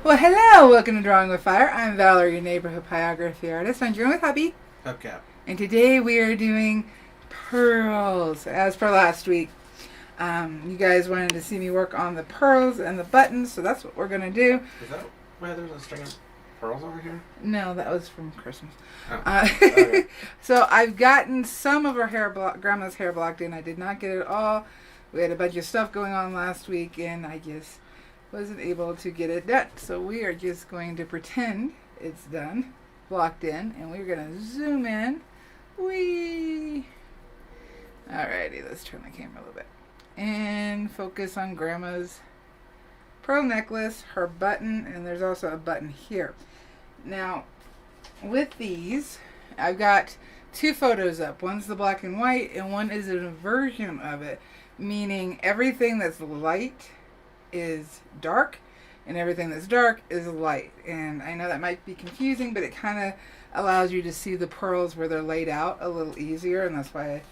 Well, hello! Welcome to Drawing with Fire. I'm Valarie, your neighborhood pyrography artist. I'm drawing with hubby. Hubcap. And today we are doing pearls, as per last week. You guys wanted to see me work on the pearls and the buttons, so that's what we're going to do. Is that why there's a string of pearls over here? No, that was from Christmas. Oh. Okay. So I've gotten some of our grandma's hair blocked in. I did not get it all. We had a bunch of stuff going on last week, and I just wasn't able to get it done. So we are just going to pretend it's done, blocked in, and we're going to zoom in. Whee! Alrighty, let's turn the camera a little bit. And focus on Grandma's pearl necklace, her button, and there's also a button here. Now, with these, I've got two photos up. One's the black and white, and one is a version of it, meaning everything that's light is dark and everything that's dark is light. And I know that might be confusing, but it kind of allows you to see the pearls where they're laid out a little easier, and that's why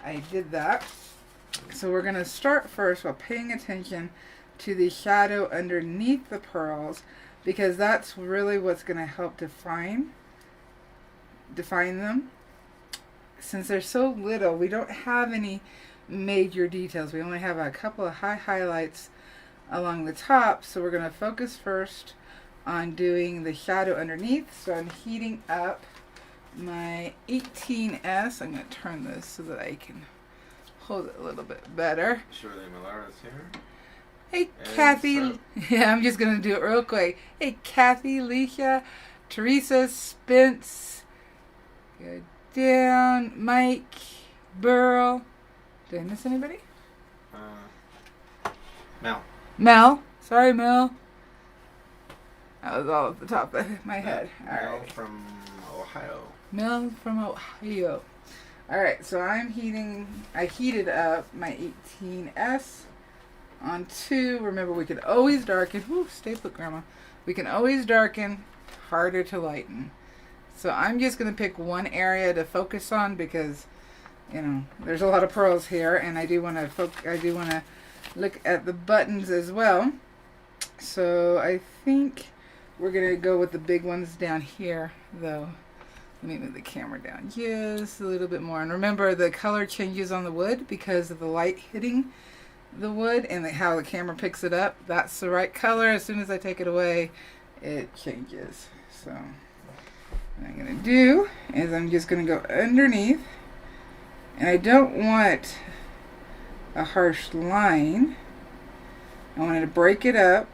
I did that. So we're going to start first by paying attention to the shadow underneath the pearls, because that's really what's going to help define them. Since they're so little, we don't have any major details. We only have a couple of highlights along the top, so we're going to focus first on doing the shadow underneath. So I'm heating up my 18S. I'm going to turn this so that I can hold it a little bit better. Shirley Millar's here. Hey, Kathy. Yeah, I'm just going to do it real quick. Hey, Kathy, Leisha, Teresa, Spence, go down, Mike, Burl. Did I miss anybody? Mel. Sorry, Mel. That was all at the top of my head. Mel from Ohio. Mel from Ohio. Alright, so I heated up my 18S on 2. Remember, we could always darken. Whoo, stay put, Grandma. We can always darken, harder to lighten. So I'm just going to pick one area to focus on because, you know, there's a lot of pearls here, and I do want to look at the buttons as well. So I think we're going to go with the big ones down here, though. Let me move the camera down just a little bit more. And remember, the color changes on the wood because of the light hitting the wood and how the camera picks it up. That's the right color. As soon as I take it away, it changes. So what I'm going to do is I'm just going to go underneath. And I don't want a harsh line. I wanted to break it up.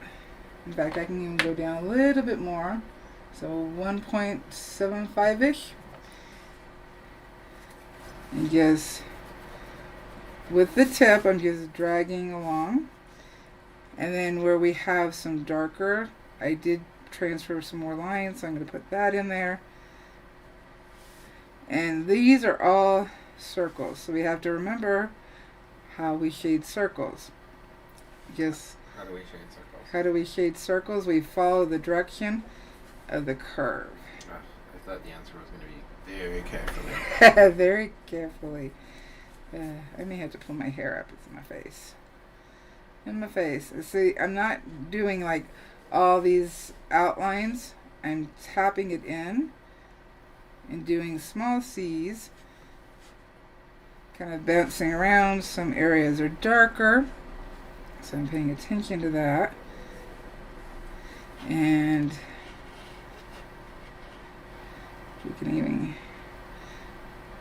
In fact, I can even go down a little bit more. So 1.75-ish. And just, with the tip, I'm just dragging along. And then where we have some darker, I did transfer some more lines, so I'm going to put that in there. And these are all circles, so we have to remember how we shade circles. How do we shade circles? How do we shade circles? We follow the direction of the curve. I thought the answer was going to be very carefully. Very carefully. I may have to pull my hair up. It's in my face. In my face. See, I'm not doing like all these outlines. I'm tapping it in and doing small C's. Kind of bouncing around. Some areas are darker, so I'm paying attention to that. And we can even,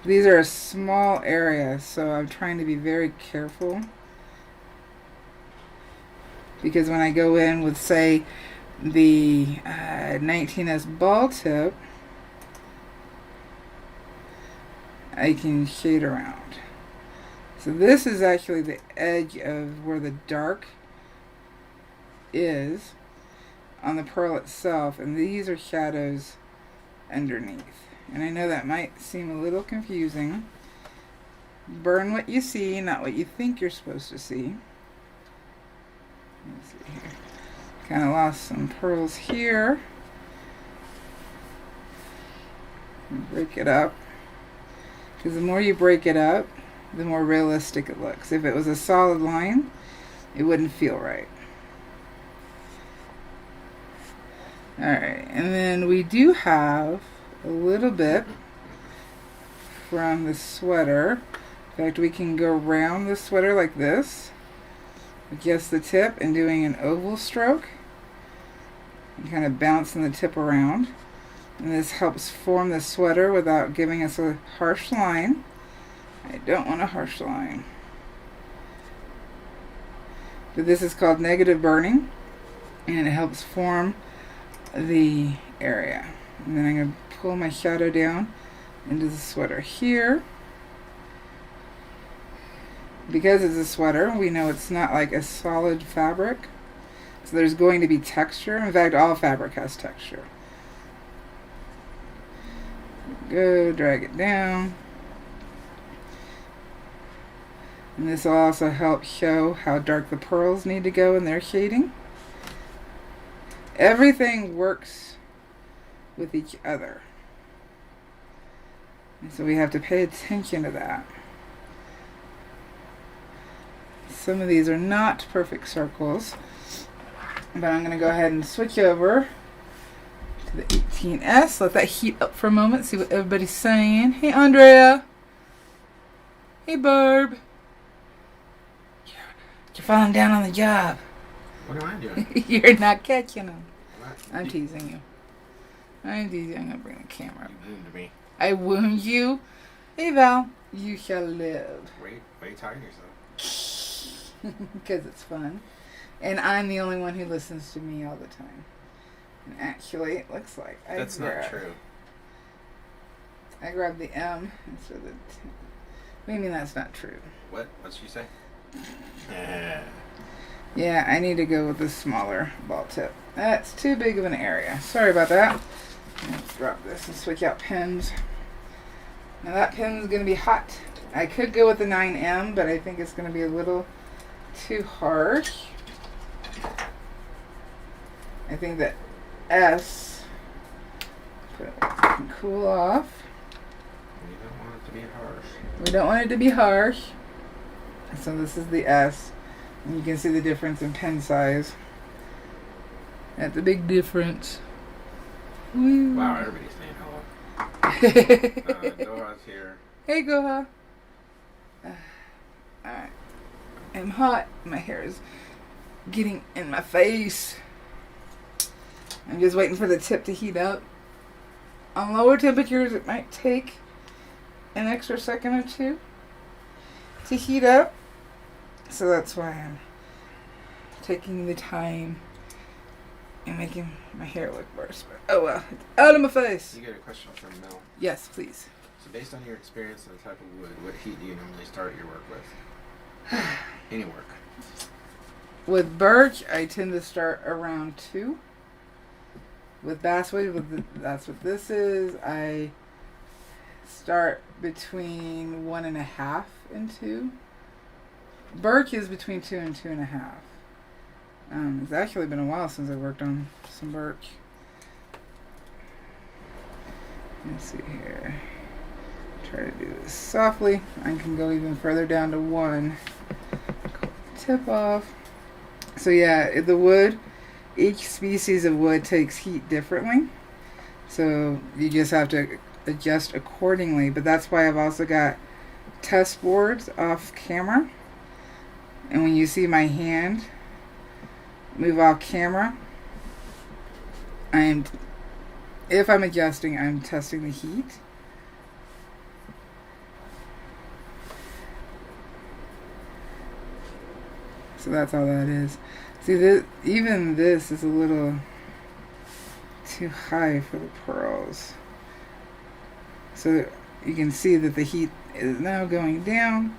these are a small area, so I'm trying to be very careful, because when I go in with, say, the 19S ball tip, I can shade around. So this is actually the edge of where the dark is on the pearl itself, and these are shadows underneath. And I know that might seem a little confusing. Burn what you see, not what you think you're supposed to see. Let's see here. Kind of lost some pearls here. Break it up. Because the more you break it up, the more realistic it looks. If it was a solid line, it wouldn't feel right. Alright, and then we do have a little bit from the sweater. In fact, we can go around the sweater like this with just the tip and doing an oval stroke and kind of bouncing the tip around. And this helps form the sweater without giving us a harsh line. I don't want a harsh line. But this is called negative burning, and it helps form the area. And then I'm going to pull my shadow down into the sweater here. Because it's a sweater, we know it's not like a solid fabric. So there's going to be texture. In fact, all fabric has texture. Go, drag it down. And this will also help show how dark the pearls need to go in their shading. Everything works with each other. And so we have to pay attention to that. Some of these are not perfect circles, but I'm going to go ahead and switch over to the 18S. Let that heat up for a moment, see what everybody's saying. Hey, Andrea. Hey, Barb. You're falling down on the job. What am I doing? You're not catching them. What? I'm teasing you. I'm teasing. I'm going to bring the camera up. You wounded me. I wound you. Hey, Val. You shall live. Wait, why are you talking to yourself? Because it's fun. And I'm the only one who listens to me all the time. And actually, it looks like That's not true. I grabbed the M instead of the T. What do you mean that's not true? What? What'd she say? Yeah, I need to go with the smaller ball tip. That's too big of an area. Sorry about that. Let's drop this and switch out pins. Now that pin's going to be hot. I could go with the 9M, but I think it's going to be a little too harsh. I think that S can cool off. We don't want it to be harsh. We don't want it to be harsh. So this is the S. And you can see the difference in pen size. That's a big difference. Woo. Wow, everybody's saying hello. Doha's here. Hey, Goha. Alright. I'm hot. My hair is getting in my face. I'm just waiting for the tip to heat up. On lower temperatures, it might take an extra second or two to heat up. So that's why I'm taking the time and making my hair look worse. But oh well, it's out of my face. You got a question from Mel. Yes, please. So based on your experience and the type of wood, what heat do you normally start your work with? Any work. With birch, I tend to start around 2. With basswood, that's what this is, I start between 1.5 and 2. Birch is between 2 and 2.5. It's actually been a while since I worked on some birch. Let's see here. Try to do this softly. I can go even further down to 1. Tip off. So yeah, the wood, each species of wood takes heat differently. So you just have to adjust accordingly. But that's why I've also got test boards off camera. And when you see my hand move off camera, if I'm adjusting, I'm testing the heat. So that's all that is. See, even this is a little too high for the pearls. So you can see that the heat is now going down.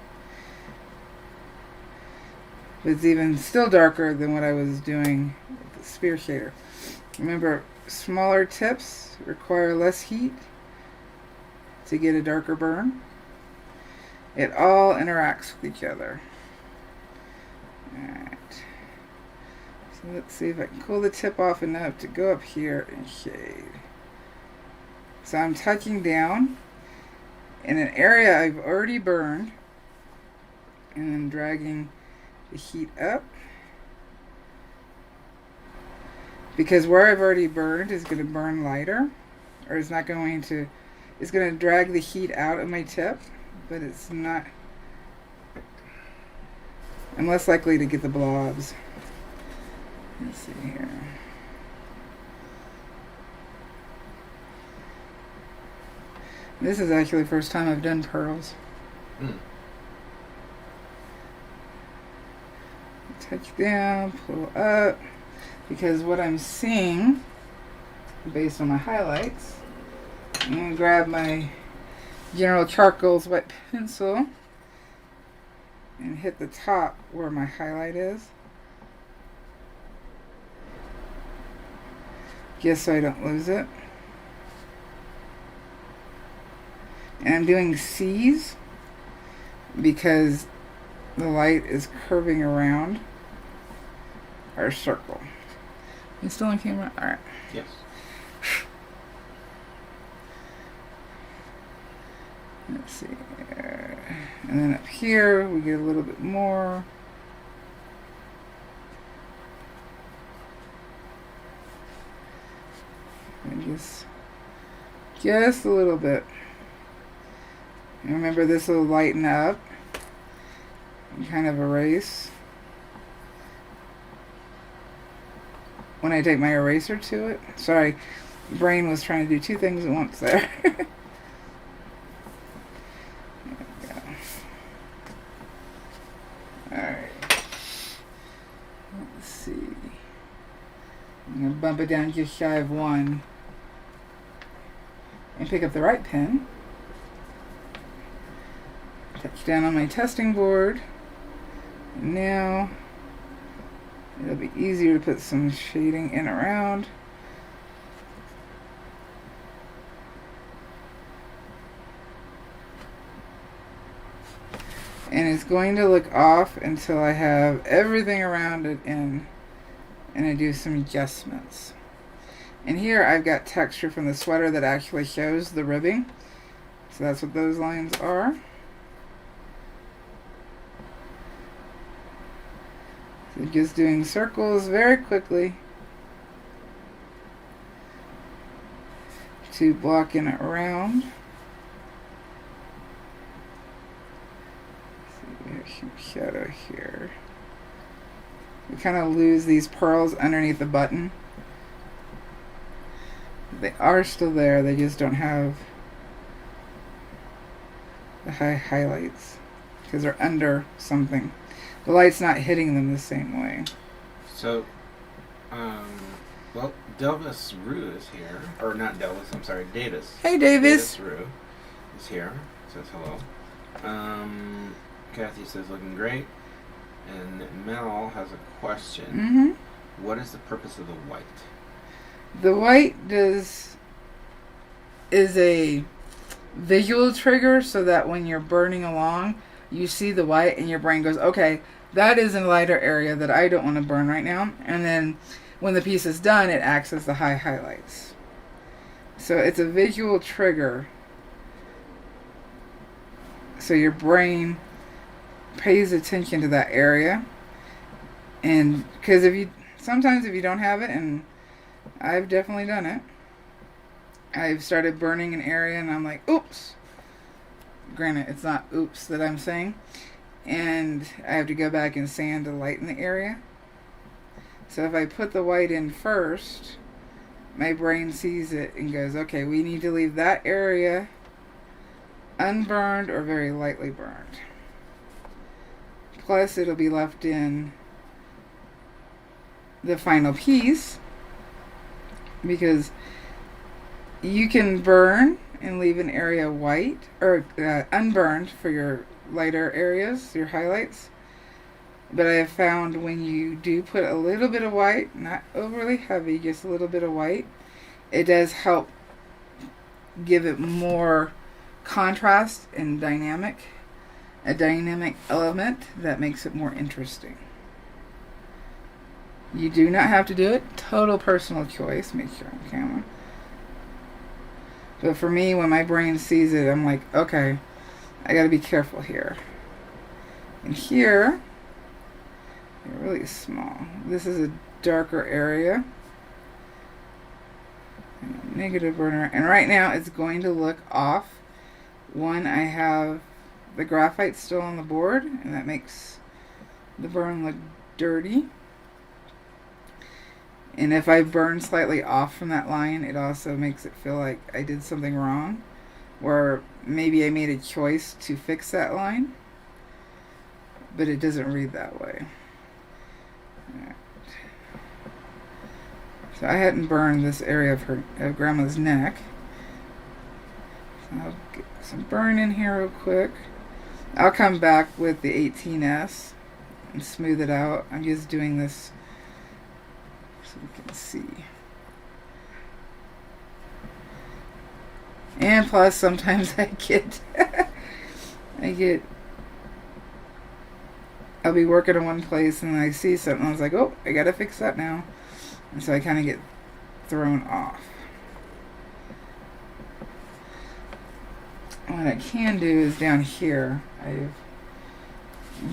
But it's even still darker than what I was doing with the spear shader. Remember, smaller tips require less heat to get a darker burn. It all interacts with each other. Alright. So let's see if I can cool the tip off enough to go up here and shade. So I'm touching down in an area I've already burned and then dragging the heat up because where I've already burned is going to burn lighter, or it's not going to, it's going to drag the heat out of my tip, but it's not, I'm less likely to get the blobs. Let's see here. This is actually the first time I've done pearls. Touch down, pull up, because what I'm seeing, based on my highlights, I'm going to grab my General Charcoals wet pencil and hit the top where my highlight is, just so I don't lose it. And I'm doing C's because the light is curving around our circle. You still on camera? Alright. Yes. Let's see. And then up here, we get a little bit more. And just a little bit. And remember, this will lighten up and kind of erase. When I take my eraser to it. Sorry, brain was trying to do two things at once there. There we go. Alright. Let's see. I'm going to bump it down just shy of 1. And pick up the right pen. Touch down on my testing board. And now it'll be easier to put some shading in around. And it's going to look off until I have everything around it in, and I do some adjustments. And here I've got texture from the sweater that actually shows the ribbing. So that's what those lines are. So just doing circles very quickly to block in it around. See, there's some shadow here. We kind of lose these pearls underneath the button. They are still there, they just don't have the high highlights because they're under something. The light's not hitting them the same way. So, well, Delvis Rue is here. Or not Delvis, I'm sorry, Davis. Hey, Davis. Davis Rue is here. Says hello. Kathy says looking great. And Mel has a question. What is the purpose of the white? The white is a visual trigger so that when you're burning along, you see the white and your brain goes, okay, that is a lighter area that I don't want to burn right now. And then when the piece is done, it acts as the high highlights. So it's a visual trigger. So your brain pays attention to that area. And because sometimes if you don't have it, and I've definitely done it, I've started burning an area and I'm like, oops. Granted, it's not oops that I'm saying. And I have to go back and sand to lighten the area. So if I put the white in first, my brain sees it and goes, okay, we need to leave that area unburned or very lightly burned. Plus, it'll be left in the final piece because you can burn and leave an area white or unburned for your lighter areas, your highlights. But I have found when you do put a little bit of white, not overly heavy, just a little bit of white, it does help give it more contrast and a dynamic element that makes it more interesting. You do not have to do it. Total personal choice. Make sure on camera. But for me, when my brain sees it, I'm like, okay, I gotta be careful here. And here, they're really small. This is a darker area. Negative burner. And right now it's going to look off. One, I have the graphite still on the board, and that makes the burn look dirty. And if I burn slightly off from that line, it also makes it feel like I did something wrong, or maybe I made a choice to fix that line, but it doesn't read that way. Alright. So I hadn't burned this area of Grandma's neck. So I'll get some burn in here real quick. I'll come back with the 18S and smooth it out. I'm just doing this so we can see. And plus, sometimes I get, I'll be working in one place and I see something. I was like, oh, I gotta fix that now. And so I kind of get thrown off. What I can do is down here, I've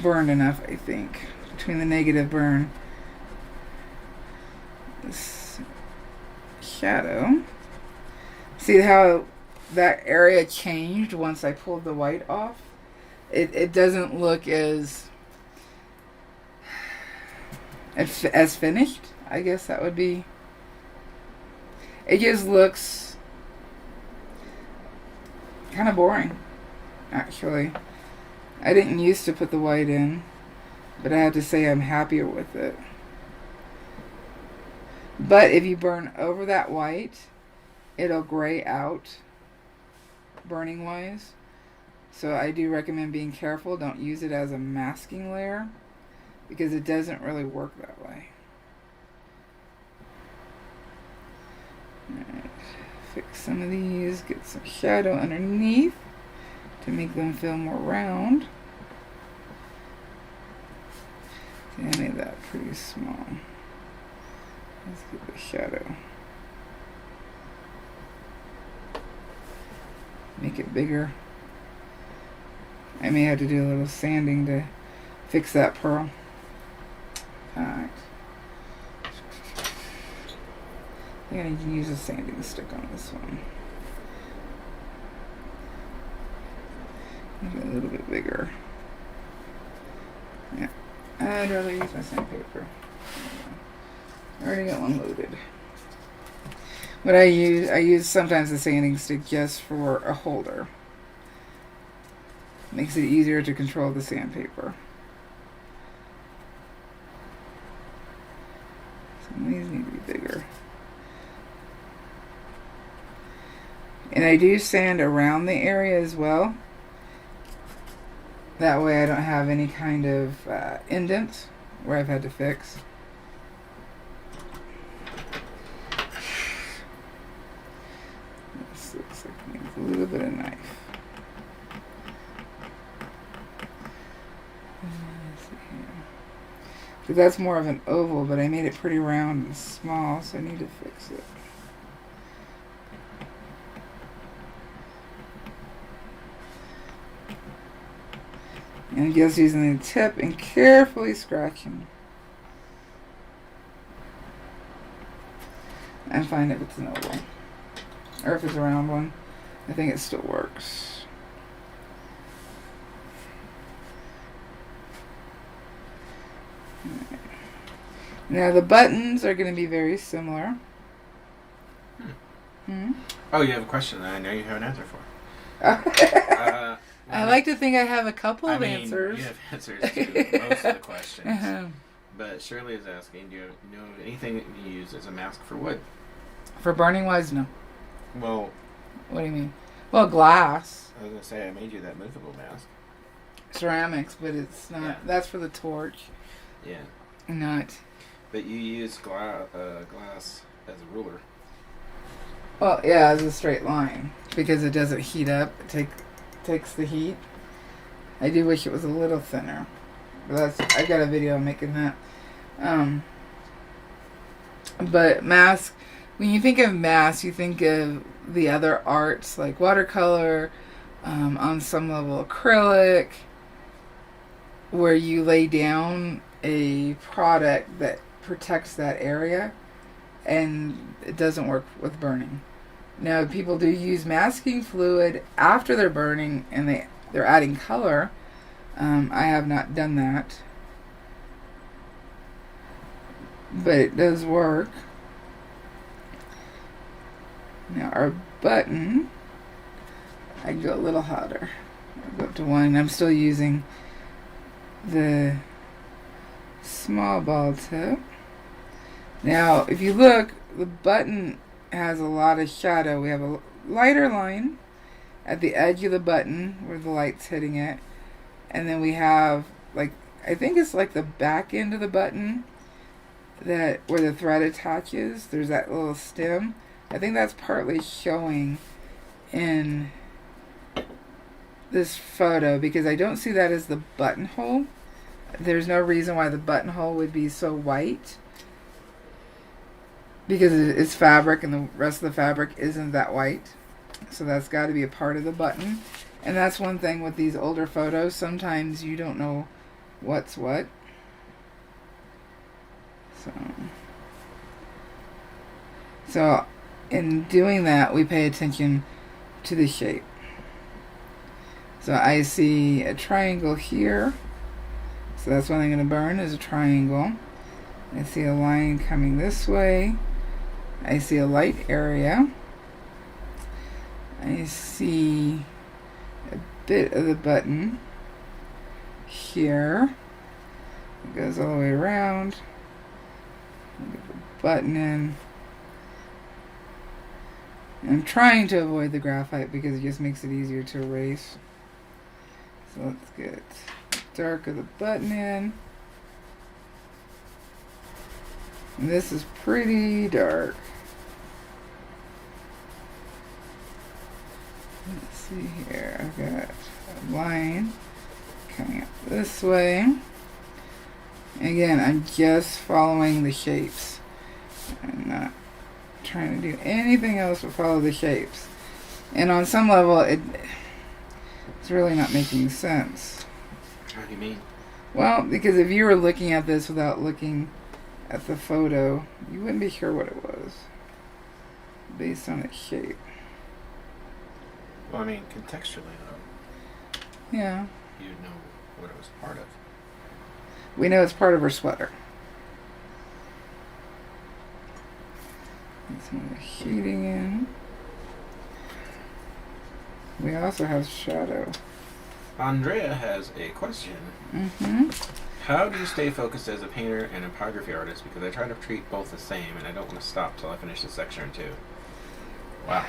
burned enough, I think, between the negative burn, this shadow. See how that area changed once I pulled the white off? It doesn't look as finished, I guess that would be. It just looks kind of boring, actually. I didn't used to put the white in, but I have to say I'm happier with it. But if you burn over that white, it'll gray out burning wise. So I do recommend being careful. Don't use it as a masking layer because it doesn't really work that way. Alright, fix some of these, get some shadow underneath to make them feel more round. See, I made that pretty small. Let's get the shadow. Make it bigger. I may have to do a little sanding to fix that pearl. Alright. I'm going to use a sanding stick on this one. Make it a little bit bigger. Yeah. I'd rather use my sandpaper. I already got one loaded. What I use sometimes the sanding stick just for a holder. Makes it easier to control the sandpaper. Some of these need to be bigger. And I do sand around the area as well. That way I don't have any kind of indents where I've had to fix. This looks like it needs a little bit of knife. Because that's more of an oval, but I made it pretty round and small, so I need to fix it. And just using the tip and carefully scratching. And find if it's an oval. Or if it's a round one. I think it still works. Right. Now the buttons are going to be very similar. Oh, you have a question that I know you have an answer for. I like to think I have a couple of answers. You have answers to most of the questions. But Shirley is asking, do you know anything that you use as a mask for wood? For burning wise, no. Well, what do you mean? Well, glass. I was going to say, I made you that movable mask. Ceramics, but it's not. Yeah. That's for the torch. Yeah. Not. But you use glass as a ruler. Well, yeah, as a straight line. Because it doesn't heat up. It takes the heat. I do wish it was a little thinner. But I got a video making that. But mask, when you think of mask, you think of the other arts like watercolor, on some level acrylic, where you lay down a product that protects that area and it doesn't work with burning. Now, people do use masking fluid after they're burning, and they're adding color. I have not done that, but it does work. Now our button, I can go a little hotter. I'll go up to 1. I'm still using the small ball tip. Now, if you look, the button has a lot of shadow. We have a lighter line at the edge of the button where the light's hitting it. And then we have, like, I think it's like the back end of the button that where the thread attaches. There's that little stem. I think that's partly showing in this photo because I don't see that as the buttonhole. There's no reason why the buttonhole would be so white because it's fabric and the rest of the fabric isn't that white. So that's got to be a part of the button. And that's one thing with these older photos. Sometimes you don't know what's what. So in doing that, we pay attention to the shape. So I see a triangle here. So that's what I'm going to burn is a triangle. I see a line coming this way. I see a light area. I see a bit of the button here. It goes all the way around. Get the button in. I'm trying to avoid the graphite because it just makes it easier to erase. So let's get dark of the button in. And this is pretty dark. Let's see here. I've got a line coming up this way. Again, I'm just following the shapes. I'm not trying to do anything else but follow the shapes. And on some level, it's really not making sense. How do you mean? Well, because if you were looking at this without looking at the photo, you wouldn't be sure what it was based on its shape. Well, I mean, contextually, though. Yeah. You'd know what it was part of. We know it's part of her sweater. Get some of the heating in. We also have shadow. Andrea has a question. Mm-hmm. How do you stay focused as a painter and a pyrography artist? Because I try to treat both the same, and I don't want to stop till I finish this section or two. Wow.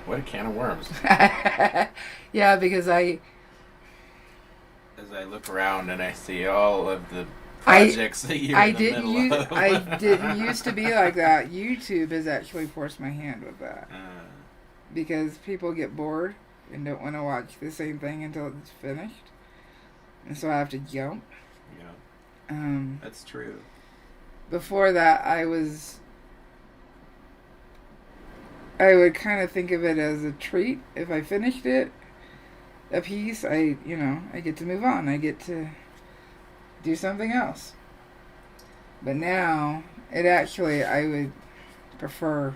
What a can of worms. Yeah, because as I look around and I see all of the projects that you're in the middle of. I didn't used to be like that. YouTube has actually forced my hand with that. Because people get bored and don't want to watch the same thing until it's finished. And so I have to jump. Yeah. That's true. Before that, I would kind of think of it as a treat. If I finished it, a piece, I get to move on. I get to do something else. But now, I would prefer.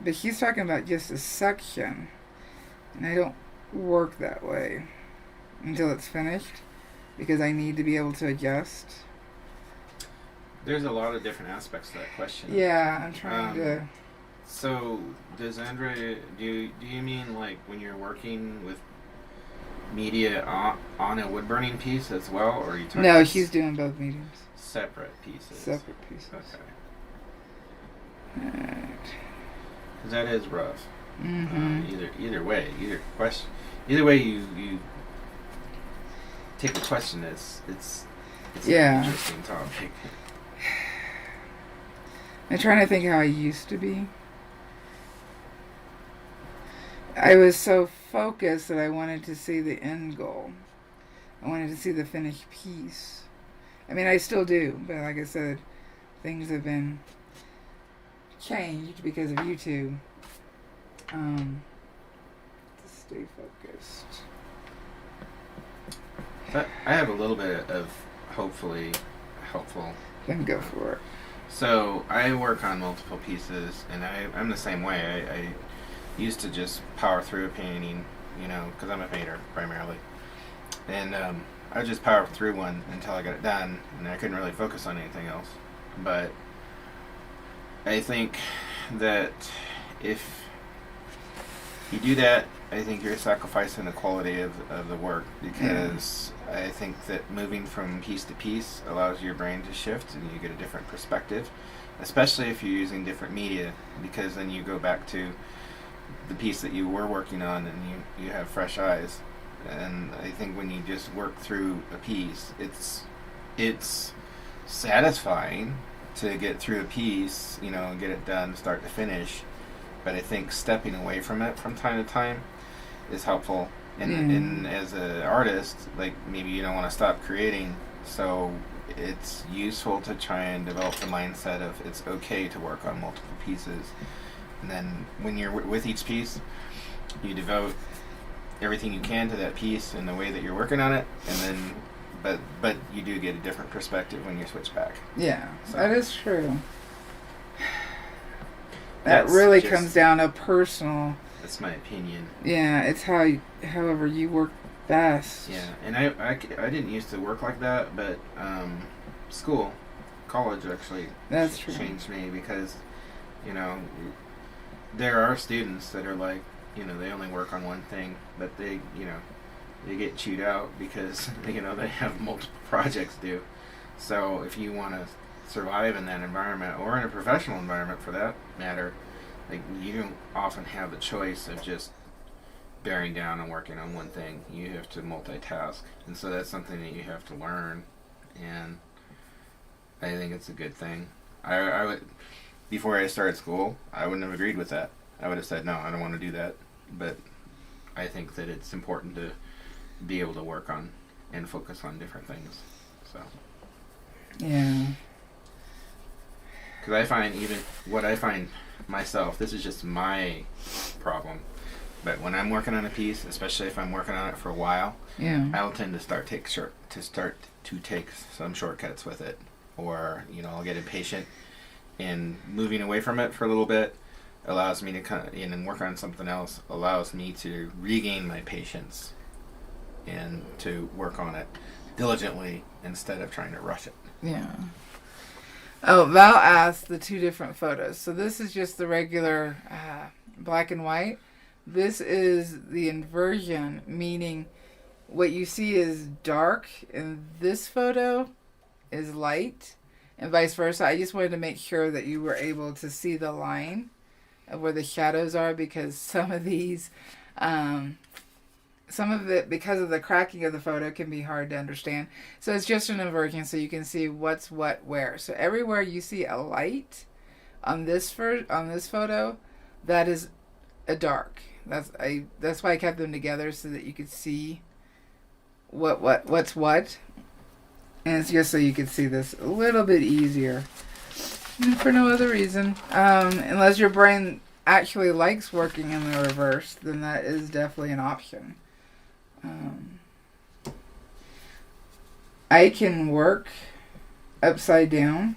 But he's talking about just a section, and I don't work that way until it's finished because I need to be able to adjust. There's a lot of different aspects to that question. Yeah, I'm trying to. So, does Andrea, do you mean like when you're working with media on a wood burning piece as well, or are you talking? No, she's doing both mediums. Separate pieces. Separate pieces. Okay. Right. Because that is rough. Mm-hmm. Either way, either way you take the question, it's yeah. an interesting topic. I'm trying to think how I used to be. I was so focused that I wanted to see the end goal. I wanted to see the finished piece. I mean, I still do, but like I said, things have been changed because of YouTube. To stay focused. I have a little bit of hopefully helpful. Then go for it. So I work on multiple pieces, and I'm the same way. I used to just power through a painting, because I'm a painter primarily, and I would just power through one until I got it done, and I couldn't really focus on anything else. But I think that if you do that, I think you're sacrificing the quality of the work, because I think that moving from piece to piece allows your brain to shift and you get a different perspective, especially if you're using different media, because then you go back to the piece that you were working on and you have fresh eyes. And I think when you just work through a piece, it's satisfying to get through a piece, and get it done start to finish. But I think stepping away from it from time to time is helpful. And as an artist, like, maybe you don't want to stop creating, so it's useful to try and develop the mindset of it's okay to work on multiple pieces. And then when you're with each piece, you devote everything you can to that piece in the way that you're working on it, and then but you do get a different perspective when you switch back. Yeah, so that is true. That really comes down to personal. That's my opinion. Yeah, it's however you work best. Yeah, and I didn't used to work like that, but college actually That's true. changed me, because there are students that are like, they only work on one thing, but they get chewed out because they have multiple projects due. So if you want to survive in that environment, or in a professional environment for that matter, like, you don't often have the choice of just bearing down and working on one thing. You have to multitask, and so that's something that you have to learn, and I think it's a good thing. I would, before I started school, I wouldn't have agreed with that. I would have said, no, I don't want to do that. But I think that it's important to be able to work on and focus on different things. So Yeah. because I find, even what I find myself, this is just my problem, but when I'm working on a piece, especially if I'm working on it for a while, I'll tend to start to take some shortcuts with it, or I'll get impatient, and moving away from it for a little bit allows me to kind of and work on something else, allows me to regain my patience and to work on it diligently instead of trying to rush it. Yeah. Oh, Val asked the two different photos. So this is just the regular black and white. This is the inversion, meaning what you see is dark and this photo is light, and vice versa. I just wanted to make sure that you were able to see the line of where the shadows are, because some of these, some of it, because of the cracking of the photo, can be hard to understand. So it's just an inversion so you can see what's what where. So everywhere you see a light on this photo, that is a dark. That's why I kept them together, so that you could see what's what. And it's just so you could see this a little bit easier. And for no other reason. Unless your brain actually likes working in the reverse, then that is definitely an option. I can work upside down.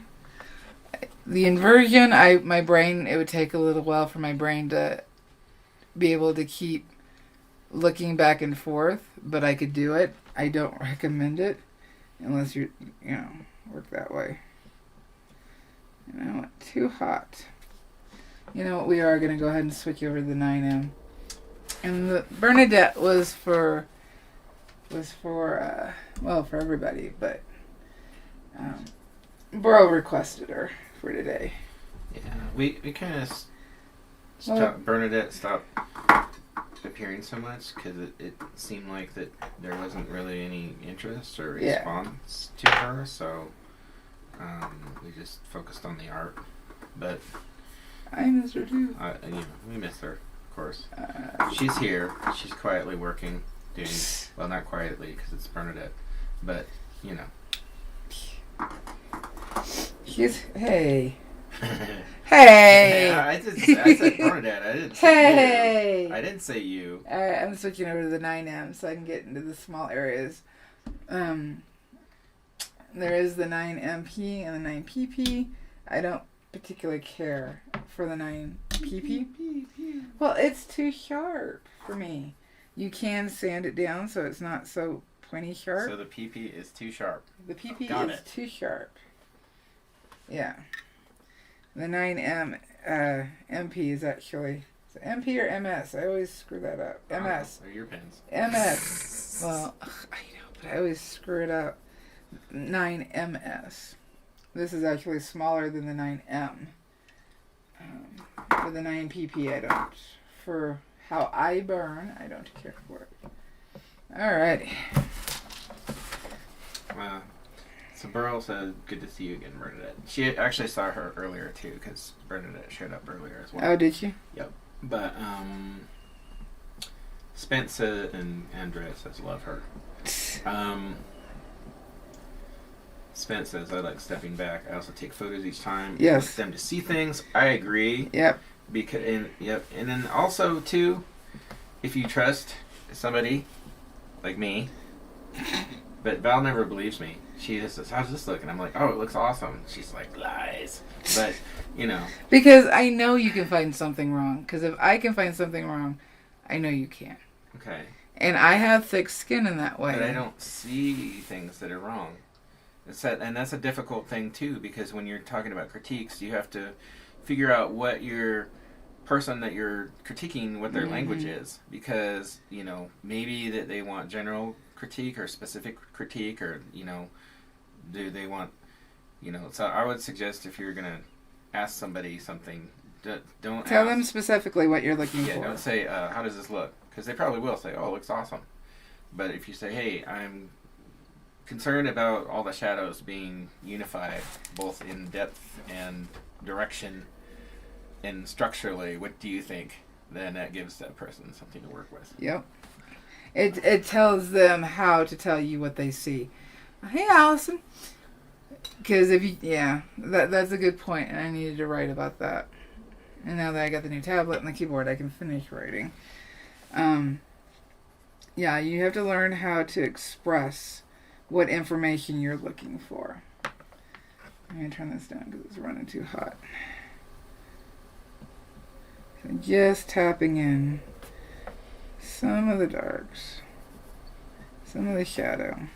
The inversion, it would take a little while for my brain to be able to keep looking back and forth, but I could do it. I don't recommend it unless you work that way. Too hot. We are going to go ahead and switch over to the 9M. And the Bernadette was for everybody, but Burrow requested her for today. Yeah, we kind of Bernadette stopped appearing so much because it seemed like that there wasn't really any interest or response to her, so we just focused on the art. But I miss her too. We miss her, of course. She's here. She's quietly working, doing well, not quietly because it's Bernadette, but She's hey. Hey! Yeah, I said Bernadette. I didn't say you. I didn't say you. Alright, I'm switching over to the 9M so I can get into the small areas. There is the 9MP and the 9PP. I don't particularly care for the 9 PP. Well, it's too sharp for me. You can sand it down so it's not so pointy sharp. So the PP is too sharp. The PP Got is it. too sharp. Yeah. The 9M MP is actually... Is it MP or MS? I always screw that up. MS. They're your pens. MS. Well, I know, but I always screw it up. 9MS. This is actually smaller than the 9M. For the 9 PP, I don't. For how I burn, I don't care for it. Alrighty. So Burl said, "Good to see you again, Bernadette." She actually saw her earlier too, because Bernadette showed up earlier as well. Oh, did you? Yep. But Spence and Andrea says love her. Spence says, "I like stepping back. I also take photos each time. Yes. I want them to see things." I agree. Yep. And then also too, if you trust somebody like me, but Val never believes me. She just says, "How's this look?" And I'm like, "Oh, it looks awesome." She's like, "Lies." But because I know you can find something wrong. Because if I can find something wrong, I know you can. Okay. And I have thick skin in that way. But I don't see things that are wrong. And that's a difficult thing too, because when you're talking about critiques, you have to figure out what your person that you're critiquing, what their language is, because maybe that they want general critique or specific critique, or do they want So I would suggest, if you're gonna ask somebody something, don't tell them specifically what you're looking for. Yeah, don't say how does this look, because they probably will say, "Oh, it looks awesome." But if you say, "Hey, I'm concerned about all the shadows being unified, both in depth and direction and structurally, what do you think?" Then that gives that person something to work with. Yep. It tells them how to tell you what they see. Hey, Allison. Because that's a good point, and I needed to write about that. And now that I got the new tablet and the keyboard, I can finish writing. You have to learn how to express what information you're looking for. I'm going to turn this down because it's running too hot. So just tapping in some of the darks, some of the shadow.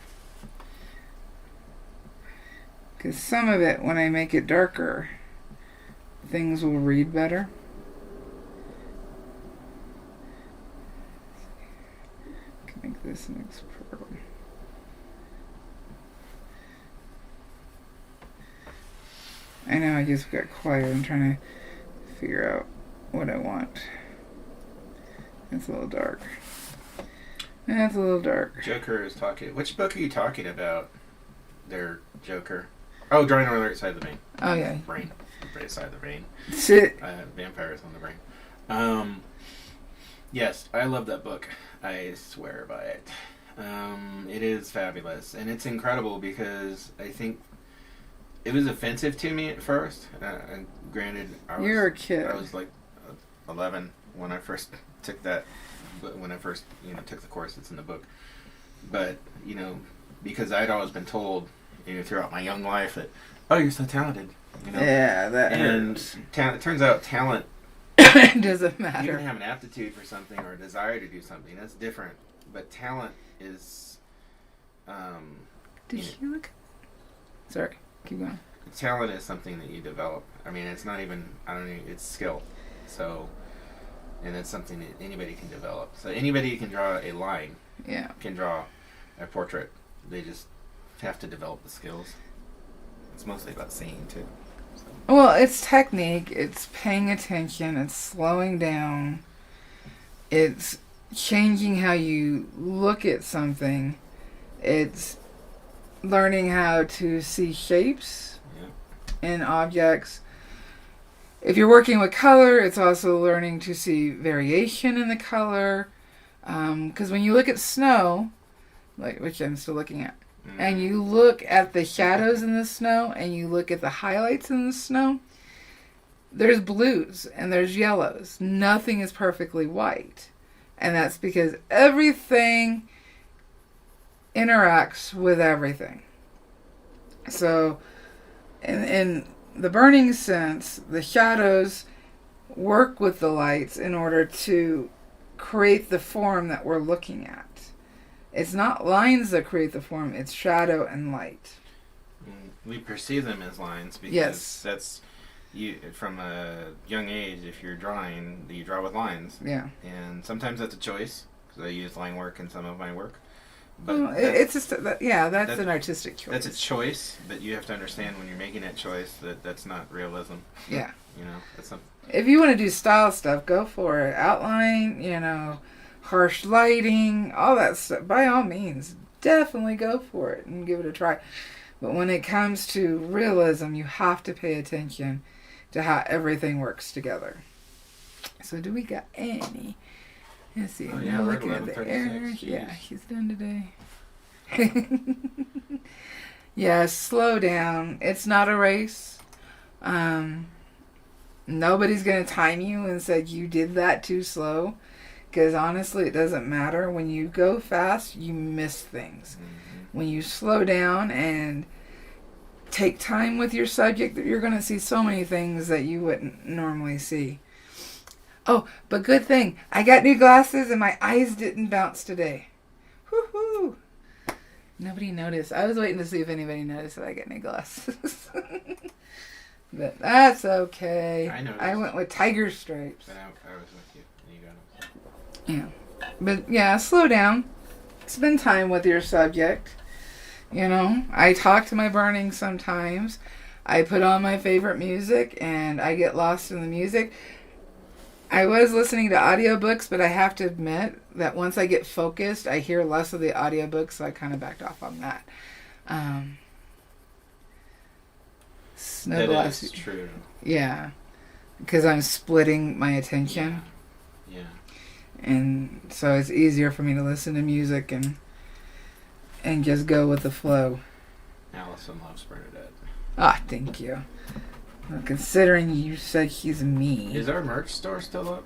Because some of it, when I make it darker, things will read better. I can make this mix purple. I know I just got quiet. I'm trying to figure out what I want. It's a little dark. That's a little dark. Joker is talking. Which book are you talking about there, Joker? Oh, Drawing on the Right Side of the Vein. Oh, yeah. Brain. Right side of the vein. Sit. Vampires on the Brain. Yes, I love that book. I swear by it. It is fabulous. And it's incredible because I think it was offensive to me at first. And granted, You're a kid. I was like 11 when I first took that. But when I first took the course that's in the book. But because I'd always been told throughout my young life that, "Oh, you're so talented." Yeah, that hurts. It turns out talent doesn't matter. You can have an aptitude for something or a desire to do something. That's different. But talent is. Did you look? Sorry, keep going. Talent is something that you develop. I mean, it's not even. I don't know. It's skill. So, and it's something that anybody can develop. So anybody can draw a line. Yeah. Can draw a portrait. They just have to develop the skills. It's mostly about seeing too. So. Well, it's technique. It's paying attention. It's slowing down. It's changing how you look at something. It's learning how to see shapes in objects. If you're working with color, it's also learning to see variation in the color. Because when you look at snow, which I'm still looking at, and you look at the shadows in the snow, and you look at the highlights in the snow, there's blues and there's yellows. Nothing is perfectly white. And that's because everything interacts with everything. So, and the burning sense, the shadows work with the lights in order to create the form that we're looking at. It's not lines that create the form, it's shadow and light. We perceive them as lines because that's you from a young age. If you're drawing, you draw with lines. Yeah. And sometimes that's a choice because I use line work in some of my work. But well, it's just that's an artistic choice. That's a choice, but you have to understand when you're making that choice that that's not realism. Yeah. You know, that's not. If you want to do style stuff, go for it. Outline, harsh lighting, all that stuff. By all means, definitely go for it and give it a try. But when it comes to realism, you have to pay attention to how everything works together. So do we got any? Let's see. Oh, Now we're looking at the errors. Jeez. Yeah, he's done today. Yeah, slow down. It's not a race. Nobody's going to time you and say you did that too slow. Because honestly, it doesn't matter. When you go fast, you miss things. Mm-hmm. When you slow down and take time with your subject, you're going to see so many things that you wouldn't normally see. Oh, but good thing. I got new glasses and my eyes didn't bounce today. Woohoo! Nobody noticed. I was waiting to see if anybody noticed that I got new glasses. But that's okay. I noticed. I went with tiger stripes. But I was with you. You got them. Yeah. But yeah, slow down. Spend time with your subject. I talk to my burning sometimes. I put on my favorite music and I get lost in the music. I was listening to audiobooks, but I have to admit that once I get focused, I hear less of the audiobooks, so I kind of backed off on that. That is true. Yeah. Because I'm splitting my attention. Yeah. And so it's easier for me to listen to music and just go with the flow. Allison loves Bernadette. Ah, thank you. Well, considering you said she's me. Is our merch store still up?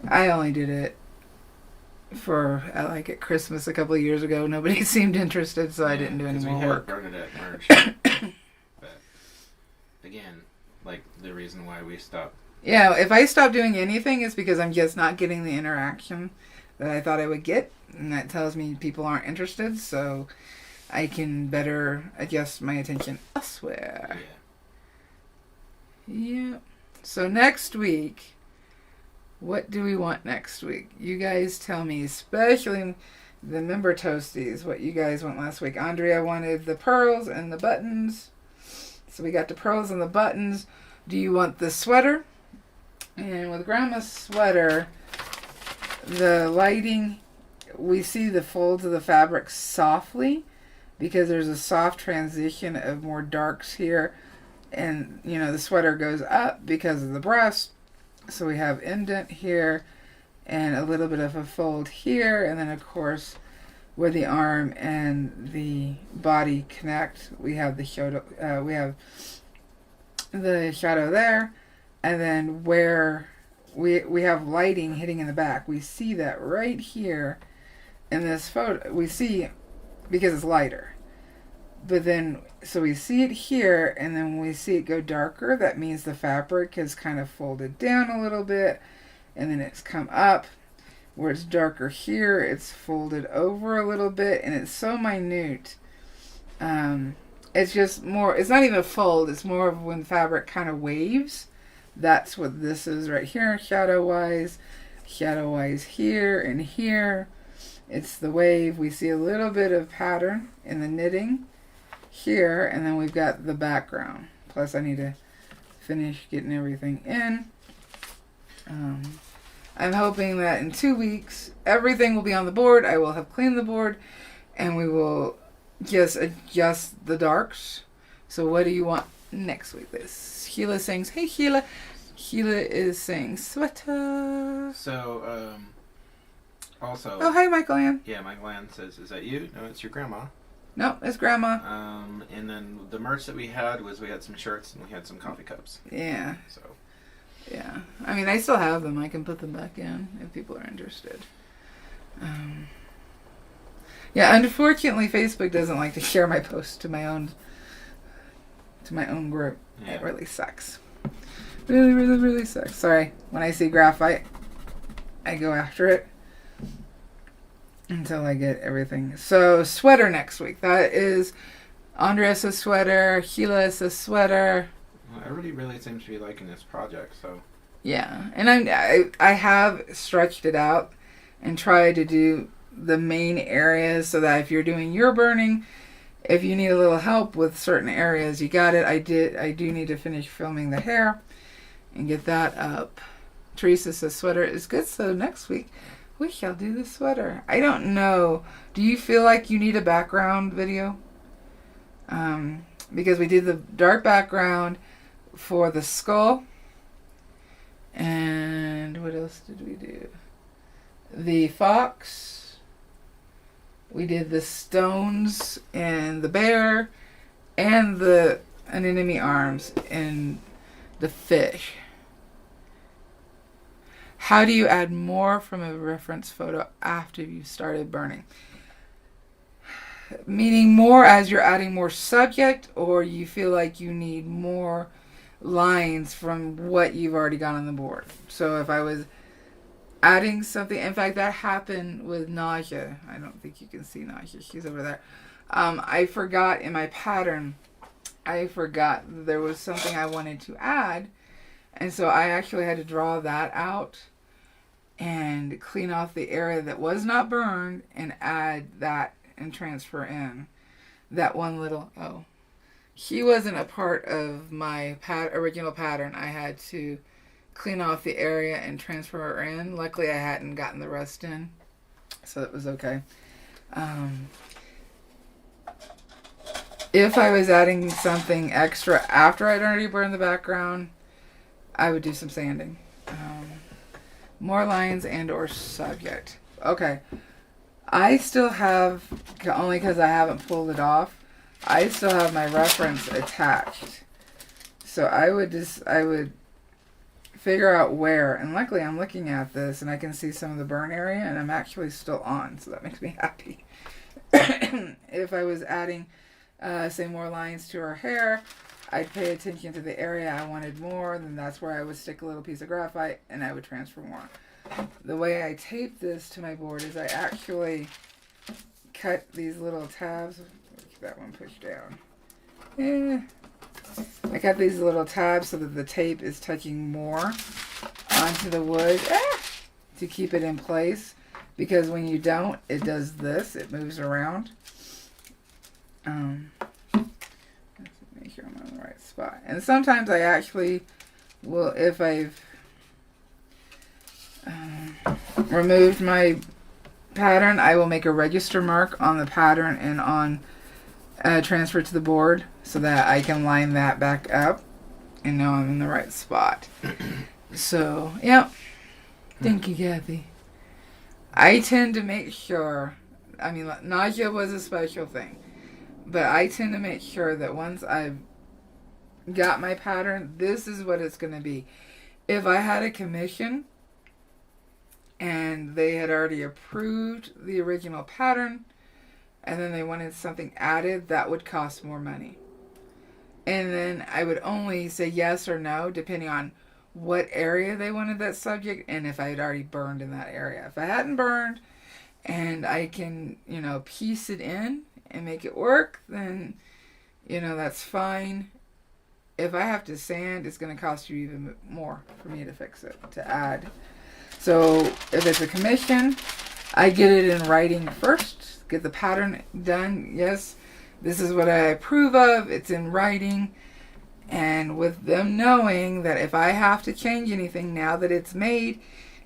I only did it for at Christmas a couple of years ago. Nobody seemed interested, so I didn't do any more work. We had Bernadette merch. But again, the reason why we stopped. Yeah, if I stop doing anything, it's because I'm just not getting the interaction that I thought I would get. And that tells me people aren't interested, so I can better adjust my attention elsewhere. Yeah. So next week, what do we want next week? You guys tell me, especially the member toasties, what you guys want last week. Andrea wanted the pearls and the buttons. So we got the pearls and the buttons. Do you want the sweater? And with Grandma's sweater, the lighting, we see the folds of the fabric softly because there's a soft transition of more darks here. And, the sweater goes up because of the breast. So we have indent here and a little bit of a fold here. And then, of course, where the arm and the body connect, we have the shadow, there. And then where we have lighting hitting in the back, we see that right here in this photo. We see because it's lighter. But then, so we see it here, and then when we see it go darker, that means the fabric has kind of folded down a little bit, and then it's come up. Where it's darker here, it's folded over a little bit, and it's so minute. It's just more, it's not even a fold, it's more of when fabric kind of waves. That's what this is right here, shadow-wise here and here. It's the wave. We see a little bit of pattern in the knitting here, and then we've got the background. Plus I need to finish getting everything in. I'm hoping that in 2 weeks everything will be on the board. I will have cleaned the board and we will just adjust the darks. So what do you want next week? This Sheila sings, hey Sheila. Sheila is saying sweater. So also, oh, hi Michael Ann. Yeah, Michael Ann says, is that you? No, it's your grandma. No, it's Grandma. And then the merch that we had was we had some shirts and we had some coffee cups. Yeah. So. Yeah. I mean, I still have them. I can put them back in if people are interested. Yeah, unfortunately, Facebook doesn't like to share my posts to my to my own group. Yeah. It really sucks. Really, really, really sucks. Sorry. When I see graphite, I go after it until I get everything. So, sweater next week. That is Andreas' sweater, Gila's sweater. Well, everybody really seems to be liking this project, so. Yeah. And I have stretched it out and tried to do the main areas so that if you're doing your burning, if you need a little help with certain areas, you got it. I do need to finish filming the hair and get that up. Teresa says sweater is good, so next week we shall do the sweater. I don't know. Do you feel like you need a background video? Because we did the dark background for the skull. And what else did we do? The fox. We did the stones and the bear and the anemone arms and the fish. How do you add more from a reference photo after you started burning? Meaning more as you're adding more subject, or you feel like you need more lines from what you've already got on the board. So if I was adding something, in fact that happened with Nausea. I don't think you can see Nausea, she's over there. I forgot in my pattern, there was something I wanted to add, and so I actually had to draw that out and clean off the area that was not burned and add that and transfer in that one little, she wasn't a part of my original pattern. I had to clean off the area and transfer her in. Luckily I hadn't gotten the rest in, so it was okay. If I was adding something extra after I'd already burned the background, I would do some sanding. More lines and or subject. Okay. I still have, only because I haven't pulled it off, I still have my reference attached. So I would figure out where, and luckily I'm looking at this and I can see some of the burn area and I'm actually still on, so that makes me happy. If I was adding, say, more lines to her hair, I'd pay attention to the area I wanted more, then that's where I would stick a little piece of graphite and I would transfer more. The way I tape this to my board is I actually cut these little tabs. Keep that one pushed down. I cut these little tabs so that the tape is touching more onto the wood to keep it in place, because when you don't, it does this. It moves around. Make sure I'm on the right spot. And sometimes I actually will, if I've removed my pattern, I will make a register mark on the pattern and on transfer to the board so that I can line that back up and know I'm in the right spot. So, yeah. Thank you, Kathy. I tend to make sure, I mean, nausea was a special thing, but I tend to make sure that once I've got my pattern, this is what it's going to be. If I had a commission and they had already approved the original pattern and then they wanted something added, that would cost more money. And then I would only say yes or no depending on what area they wanted that subject and if I had already burned in that area. If I hadn't burned and I can, piece it in and make it work, then, that's fine. If I have to sand, it's going to cost you even more for me to fix it, to add. So if it's a commission, I get it in writing first, get the pattern done. Yes, this is what I approve of. It's in writing. And with them knowing that if I have to change anything now that it's made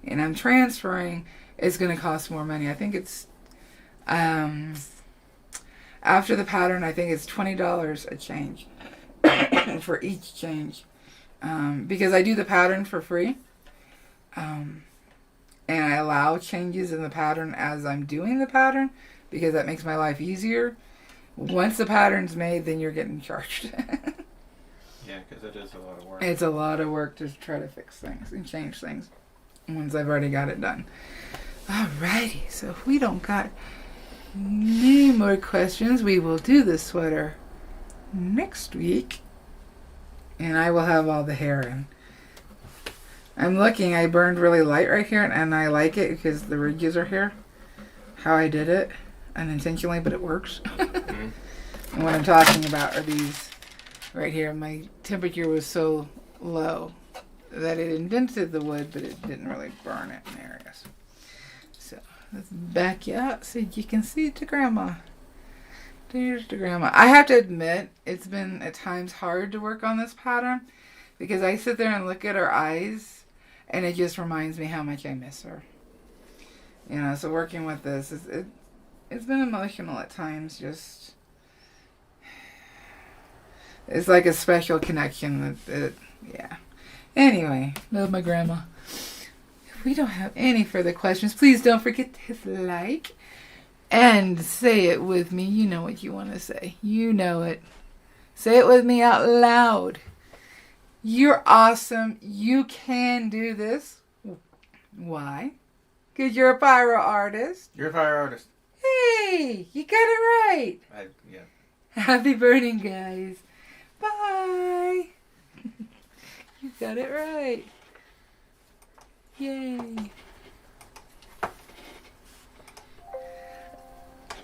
and I'm transferring, it's going to cost more money. I think it's, after the pattern, I think it's $20 a change for each change. Because I do the pattern for free. And I allow changes in the pattern as I'm doing the pattern because that makes my life easier. Once the pattern's made, then you're getting charged. Yeah, because it is a lot of work. It's a lot of work to try to fix things and change things once I've already got it done. Alrighty, so if we don't got any more questions, we will do the sweater next week. and I will have all the hair in. I'm looking, I burned really light right here, and I like it because the ridges are here. How I did it, unintentionally, but it works. Mm-hmm. And what I'm talking about are these right here. My temperature was so low that it indented the wood, but it didn't really burn it in areas. So let's back you up so you can see to Grandma. There's to Grandma. I have to admit, it's been at times hard to work on this pattern because I sit there and look at her eyes and it just reminds me how much I miss her. You know, so working with this, it's been emotional at times. Just, it's like a special connection. Yeah. Anyway, love my grandma. If we don't have any further questions, please don't forget to hit like and say it with me. You know what you want to say. You know it. Say it with me out loud. You're awesome. You can do this. Why? Because you're a pyro artist. You're a pyro artist. Hey, you got it right. Yeah. Happy burning, guys. Bye. You got it right. Yay.